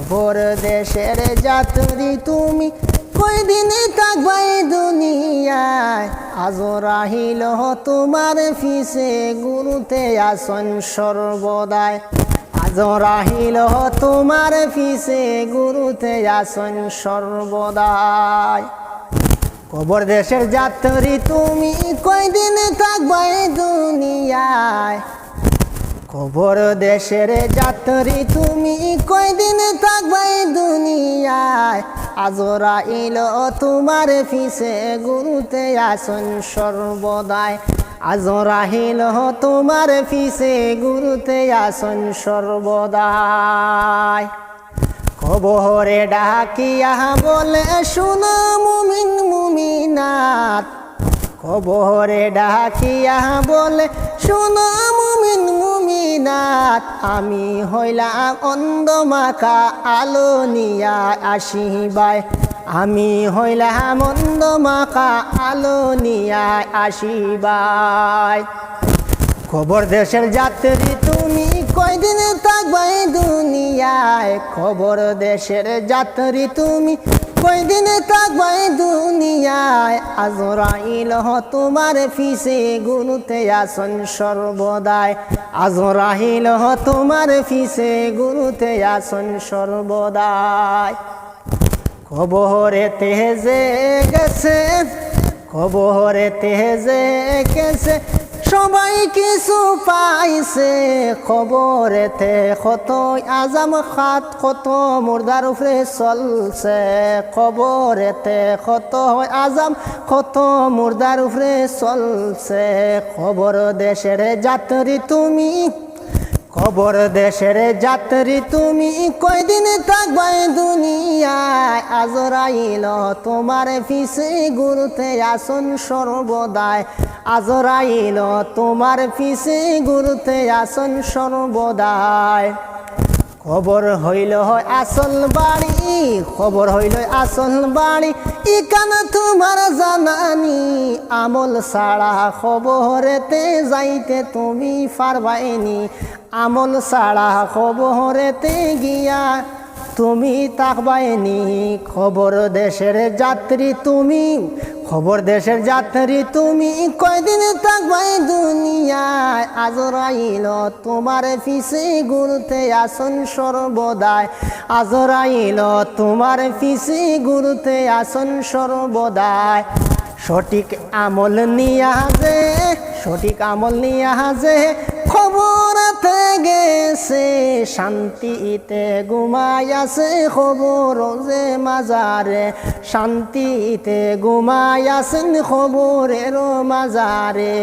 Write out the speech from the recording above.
খবর দেশের যাত্রী তুমি কয়দিন থাকবাই দুনিয়ায় আজরাইল তোমার ফিসে গুরুতে আসন সর্বদায় আজরাইল তোমার ফিসে গুরুতে আসন সর্বদায় খবর দেশের যাত্রী তুমি কয়দিন থাকবাই দুনিয়ায় খবর দেশের যাত্রী তুমি কয়দিন থাকবাই দুনিয়ায় আজরাইল তোমার ফিসে গুরুতে আসন সর্বদায় আজরাইল তোমার ফিসে গুরুতে আসন সর্বদায় খবরে ডাকিয়া বলে শুনো মুমিন মুমিনাত খবরে ডাকিয়া বলে শুনো মুমিন মুমিনাত আমি হইলাম অন্ধমাখা আলো নিয়া আসিবাই আমি হইলাম অন্ধমাখা আলো নিয়া আসিবাই খবর দেশের যাত্রী তুমি কয়দিন থাকবাই দুনিয়ায় খবর দেশের যাত্রী তুমি কয়দিন থাকবাই দুনিয়ায় আজরাইল তোমার ফিসে গুরুতে আসন সর্বদায় আজরাইল তোমার ফিসে গুরুতে আসন সর্বদায় খবরে তেজে গেছে খবরে তেজে গেছে সবাই কিছু পাইছে খবরেতে কত আজাম খাত কত মুর্দার উপরে চলছে খবরেতে কত আজাম কত মুর্দার উপরে চলছে খবর দেশের যাত্রী তুমি খবর দেশের যাত্রী তুমি কয়দিন থাকবাই দুনিয়ায় আজরাইল তোমার ফিসে গুরুতে আসন সর্বদায় আজরাইল তোমার ফিসে গুরুতে আসন সর্বদায় খবর হইল আসল বাড়ি খবর হইল আসল বাড়ি ইকান তোমার জানানি আমল ছাড়া খবরেতে যাইতে তুমি পারবাইনি আমল ছাড়া খবরেতে গিয়া তুমি তাকবাইনি খবর দেশের যাত্রী তুমি খবর দেশের যাত্রী তুমি কয়দিন থাকবাই দুনিয়ায় আজরাইল তোমার ফিসে গুরুতে আসন সর্বদায় আজরাইল তোমার ফিসে গুরুতে আসন সর্বদায় সঠিক আমল নিয়া যে সঠিক আমল নিয়া যে খবরতে গেছে শান্তিতে ঘুমাই আছে খবর যে মাজারে শান্তিতে ঘুমাই আছেন খবরের মাজারে।